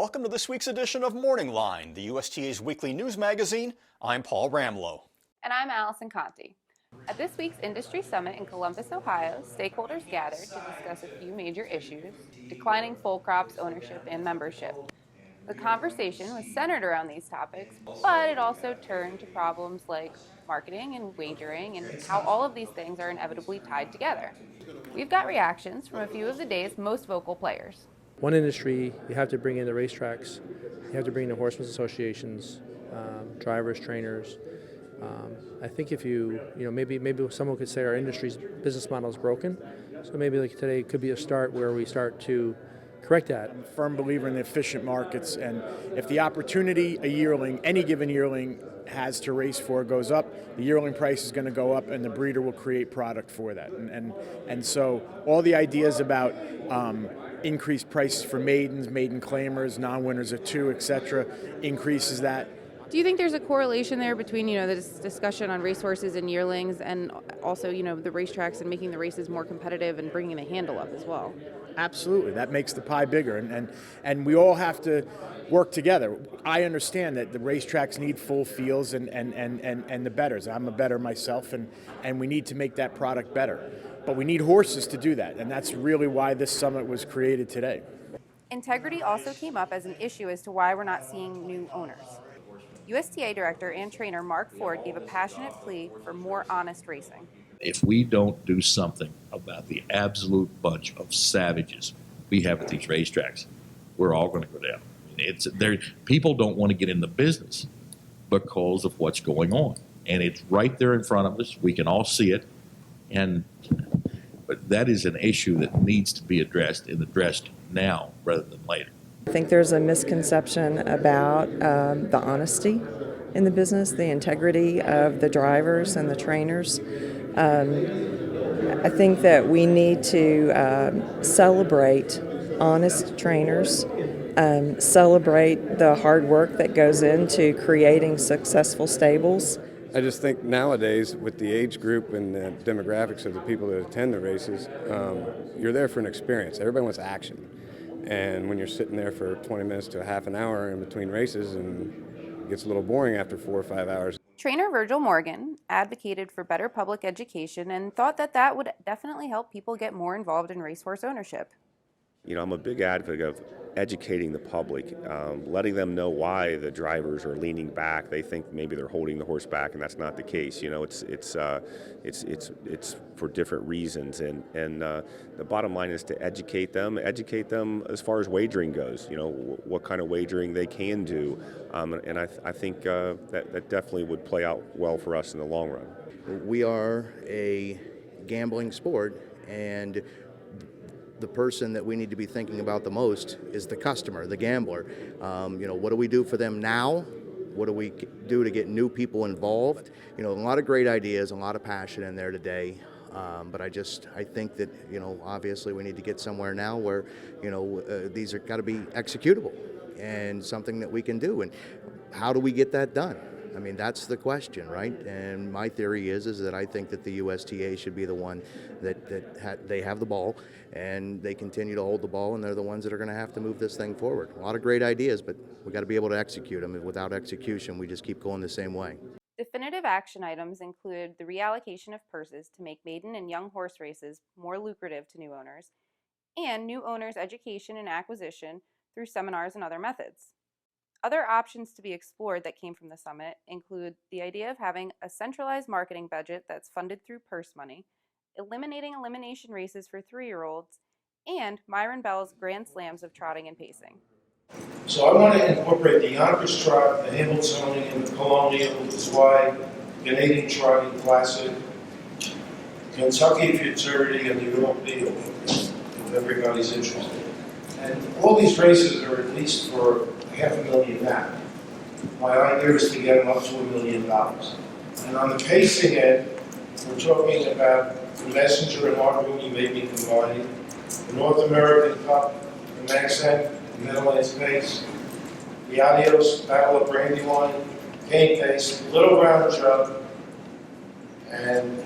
Welcome to this week's edition of Morning Line, the USTA's weekly news magazine. I'm Paul Ramlow. And I'm Allison Conte. At this week's Industry Summit in Columbus, Ohio, stakeholders gathered to discuss a few major issues: declining full crops ownership and membership. The conversation was centered around these topics, but it also turned to problems like marketing and wagering and how all of these things are inevitably tied together. We've got reactions from a few of the day's most vocal players. One industry, you have to bring in the racetracks, you have to bring in the horsemen's associations, drivers, trainers. I think if maybe someone could say our industry's business model is broken. So maybe like today could be a start where we start to correct that. I'm a firm believer in the efficient markets, and if the opportunity a yearling, any given yearling, has to race for goes up, the yearling price is going to go up, and the breeder will create product for that. And so all the ideas about increased prices for maidens, maiden claimers, non-winners of two, etc., increases that. Do you think there's a correlation there between, this discussion on racehorses and yearlings and also, the racetracks and making the races more competitive and bringing the handle up as well? Absolutely. That makes the pie bigger, and we all have to work together. I understand that the racetracks need full fields and the betters. I'm a bettor myself, and we need to make that product better. But we need horses to do that, and that's really why this summit was created today. Integrity also came up as an issue as to why we're not seeing new owners. USTA director and trainer Mark Ford gave a passionate plea for more honest racing. If we don't do something about the absolute bunch of savages we have at these racetracks, we're all going to go down. People don't want to get in the business because of what's going on, and it's right there in front of us. We can all see it, but that is an issue that needs to be addressed and addressed now rather than later. I think there's a misconception about the honesty in the business, the integrity of the drivers and the trainers. I think that we need to celebrate honest trainers, celebrate the hard work that goes into creating successful stables. I just think nowadays, with the age group and the demographics of the people that attend the races, you're there for an experience. Everybody wants action. And when you're sitting there for 20 minutes to a half an hour in between races, and it gets a little boring after 4 or 5 hours. Trainer Virgil Morgan advocated for better public education and thought that would definitely help people get more involved in racehorse ownership. I'm a big advocate of educating the public, letting them know why the drivers are leaning back. They think maybe they're holding the horse back, and that's not the case. It's for different reasons, and the bottom line is to educate them as far as wagering goes. What kind of wagering they can do, and I think that definitely would play out well for us in the long run. We are a gambling sport, and the person that we need to be thinking about the most is the customer, the gambler. What do we do for them now? What do we do to get new people involved? A lot of great ideas, a lot of passion in there today. But I think that, obviously we need to get somewhere now where, these are got to be executable and something that we can do. And how do we get that done? I mean, that's the question, right? And my theory is that I think that the USTA should be the one that they have the ball, and they continue to hold the ball, and they're the ones that are going to have to move this thing forward. A lot of great ideas, but we got to be able to execute them. Without execution, we just keep going the same way. Definitive action items included the reallocation of purses to make maiden and young horse races more lucrative to new owners, and new owners' education and acquisition through seminars and other methods. Other options to be explored that came from the summit include the idea of having a centralized marketing budget that's funded through purse money, eliminating elimination races for 3-year-olds, and Myron Bell's Grand Slams of trotting and pacing. So I want to incorporate the Yonkers Trot, the Hamiltonian, and the Colonial, which is why Canadian Trotting Classic, Kentucky Futurity, and New York Beetle, if everybody's interested. And all these races are at least for $500,000 now. My idea is to get them up to $1 million. And on the pacing end, we're talking about the Messenger and Hardroom you may be combining, the North American Cup, the Maxent, the Meadowlands Pace, the Adios Battle of Brandywine, Cane Pace, Little Round Jug, and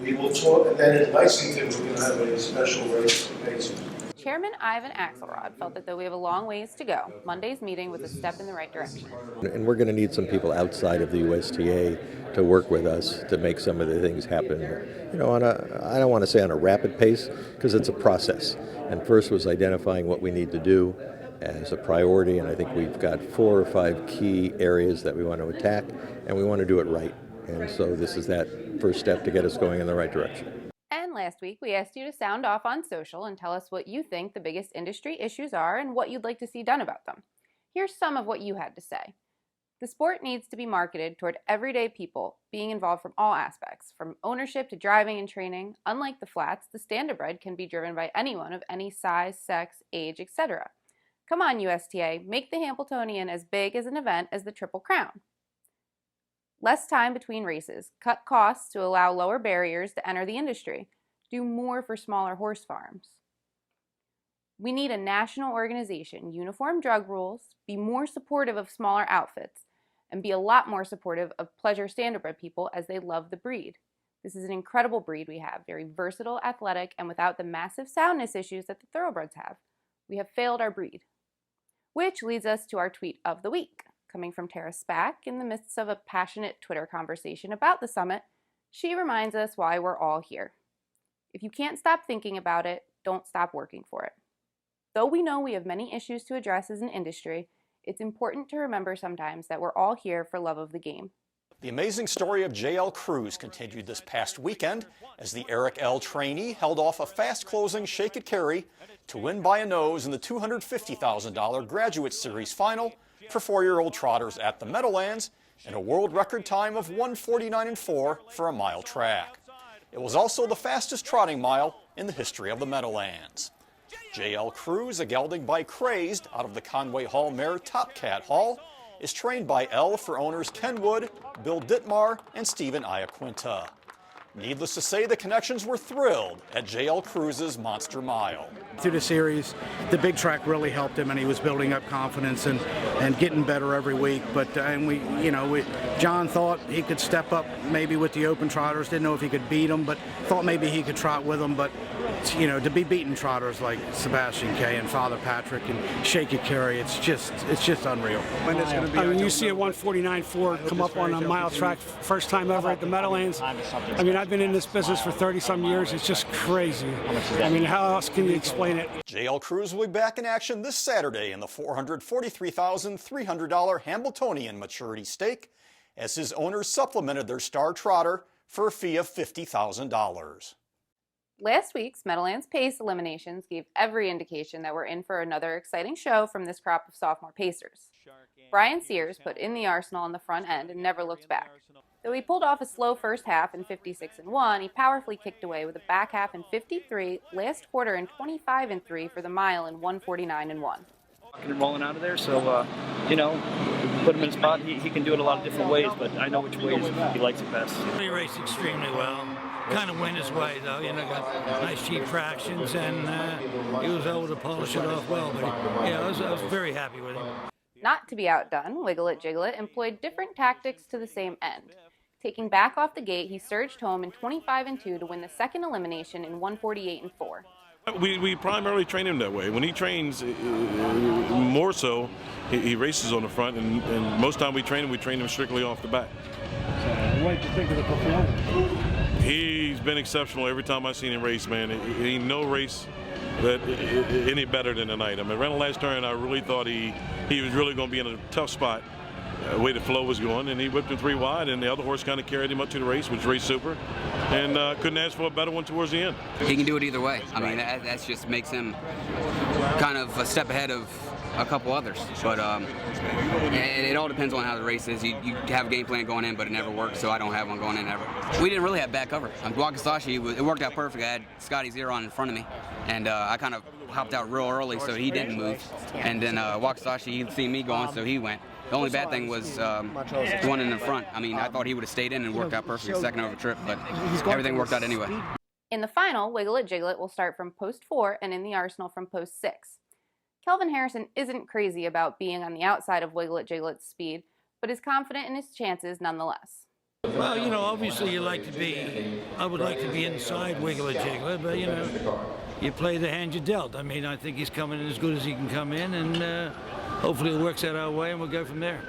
we will talk. And then in Lexington, we're going to have a special race for pacers. Chairman Ivan Axelrod felt that though we have a long ways to go, Monday's meeting was a step in the right direction. And we're going to need some people outside of the USTA to work with us to make some of the things happen, I don't want to say on a rapid pace, because it's a process. And first was identifying what we need to do as a priority, and I think we've got 4 or 5 key areas that we want to attack, and we want to do it right. And so this is that first step to get us going in the right direction. And last week, we asked you to sound off on social and tell us what you think the biggest industry issues are and what you'd like to see done about them. Here's some of what you had to say. The sport needs to be marketed toward everyday people being involved from all aspects, from ownership to driving and training. Unlike the flats, the standardbred can be driven by anyone of any size, sex, age, etc. Come on, USTA, make the Hambletonian as big as an event as the Triple Crown. Less time between races, cut costs to allow lower barriers to enter the industry, do more for smaller horse farms. We need a national organization, uniform drug rules, be more supportive of smaller outfits, and be a lot more supportive of pleasure standardbred people as they love the breed. This is an incredible breed we have, very versatile, athletic, and without the massive soundness issues that the thoroughbreds have. We have failed our breed. Which leads us to our tweet of the week. Coming from Tara Spack in the midst of a passionate Twitter conversation about the summit, she reminds us why we're all here. If you can't stop thinking about it, don't stop working for it. Though we know we have many issues to address as an industry, it's important to remember sometimes that we're all here for love of the game. The amazing story of JL Cruze continued this past weekend as the Eric L. trainee held off a fast-closing Shake It Carry to win by a nose in the $250,000 Graduate Series final for 4-year-old trotters at the Meadowlands in a world record time of 1:49.4 for a mile track. It was also the fastest trotting mile in the history of the Meadowlands. JL Cruze, a gelding by Crazed out of the Conway Hall mare Top Cat Hall, is trained by L for owners Ken Wood, Bill Dittmar, and Stephen Iaquinta. Needless to say, the connections were thrilled at JL Cruze's Monster Mile. Through the series, the big track really helped him, and he was building up confidence and getting better every week. But John thought he could step up maybe with the open trotters. Didn't know if he could beat them, but thought maybe he could trot with them. But to be beating trotters like Sebastian K and Father Patrick and Shake It Carry, it's just unreal. I mean, you see a 1:49.4 come up on a mile track, first time ever at the Meadowlands. I mean, I've been in this business for 30-some years. It's just crazy. I mean, how else can you explain it? JL Cruze will be back in action this Saturday in the $443,300 Hambletonian Maturity Stake as his owners supplemented their star trotter for a fee of $50,000. Last week's Meadowlands Pace eliminations gave every indication that we're in for another exciting show from this crop of sophomore pacers. Brian Sears put in the arsenal on the front end and never looked back. Though he pulled off a slow first half in 56-1, he powerfully kicked away with a back half in 53, last quarter in 25-3 for the mile in 1:49.1. And rolling out of there, so put him in a spot. He can do it a lot of different ways, but I know which ways he likes it best. He raced extremely well. Kind of went his way though, got nice cheap fractions, and he was able to polish it off well. But I was very happy with him. Not to be outdone, Jiggleit employed different tactics to the same end. Taking back off the gate, he surged home in 25-2 to win the second elimination in 1:48.4. We primarily train him that way. When he trains, more so, he races on the front, and most time we train him strictly off the back. What did you think of the performance? He's been exceptional every time I've seen him race, man. Ain't no race that any better than tonight. I mean, around the last turn, I really thought he was really going to be in a tough spot. The way the flow was going, and he whipped him 3 wide, and the other horse kind of carried him up to the race, which raced super, and couldn't ask for a better one towards the end. He can do it either way. I mean, that just makes him kind of a step ahead of a couple others. But it all depends on how the race is. You have a game plan going in, but it never works, so I don't have one going in ever. We didn't really have bad cover. Wakasashi, it worked out perfect. I had Scotty Zero on in front of me, and I kind of hopped out real early, so he didn't move. And then Wakasashi, he'd seen me going, so he went. The only bad thing was one in the front. I mean, I thought he would have stayed in and worked out perfect second over trip, but everything worked out anyway. In the final, Jiggleit will start from post 4 and in the arsenal from post 6. Kelvin Harrison isn't crazy about being on the outside of Jigleit's speed, but is confident in his chances nonetheless. Well, obviously I would like to be inside Jiggleit, but you play the hand you dealt. I mean, I think he's coming in as good as he can come in, and hopefully it works out our way, and we'll go from there.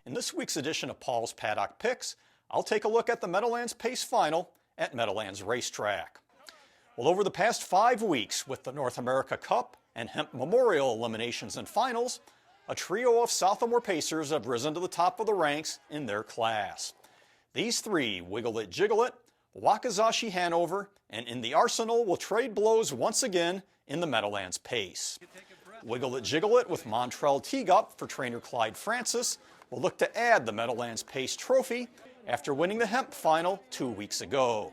In this week's edition of Paul's Paddock Picks, I'll take a look at the Meadowlands Pace Final at Meadowlands Racetrack. Well, over the past 5 weeks, with the North America Cup and Hemp Memorial eliminations and finals, a trio of sophomore pacers have risen to the top of the ranks in their class. These three, Jiggleit, Wakizashi Hanover, and In the Arsenal, will trade blows once again in the Meadowlands Pace. Jiggleit with Montrell Teagup for trainer Clyde Francis will look to add the Meadowlands Pace trophy after winning the Hemp Final 2 weeks ago.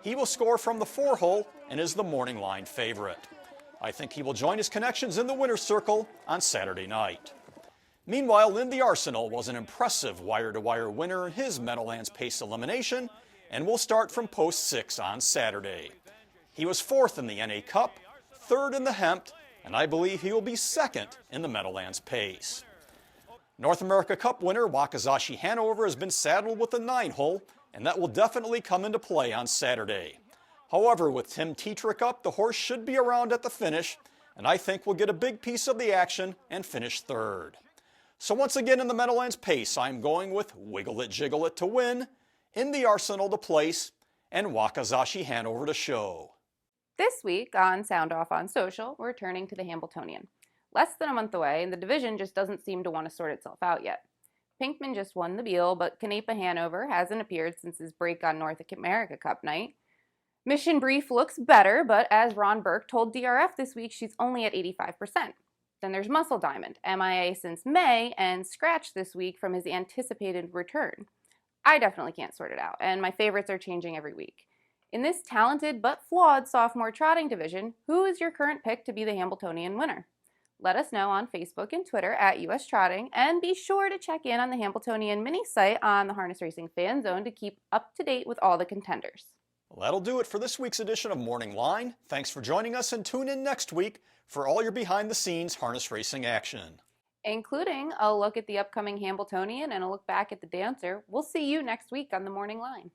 He will score from the 4-hole and is the morning line favorite. I think he will join his connections in the winner's circle on Saturday night. Meanwhile, In the Arsenal was an impressive wire-to-wire winner in his Meadowlands Pace elimination and will start from post 6 on Saturday. He was 4th in the NA Cup, 3rd in the Hemp, and I believe he will be 2nd in the Meadowlands Pace. North America Cup winner Wakizashi Hanover has been saddled with the 9-hole, and that will definitely come into play on Saturday. However, with Tim Tetrick up, the horse should be around at the finish, and I think will get a big piece of the action and finish 3rd. So once again in the Meadowlands Pace, I'm going with Jiggleit to win, In the Arsenal to place, and Wakizashi Hanover to show. This week on Sound Off on Social, we're turning to the Hambletonian. Less than a month away, and the division just doesn't seem to want to sort itself out yet. Pinkman just won the Beal, but Canepa Hanover hasn't appeared since his break on North America Cup night. Mission Brief looks better, but as Ron Burke told DRF this week, she's only at 85%. Then there's Muscle Diamond, MIA since May, and scratched this week from his anticipated return. I definitely can't sort it out, and my favorites are changing every week. In this talented but flawed sophomore trotting division, who is your current pick to be the Hambletonian winner? Let us know on Facebook and Twitter at US Trotting, and be sure to check in on the Hambletonian mini site on the Harness Racing Fan Zone to keep up to date with all the contenders. Well, that'll do it for this week's edition of Morning Line. Thanks for joining us, and tune in next week for all your behind-the-scenes harness racing action. Including a look at the upcoming Hambletonian and a look back at the Dancer. We'll see you next week on the Morning Line.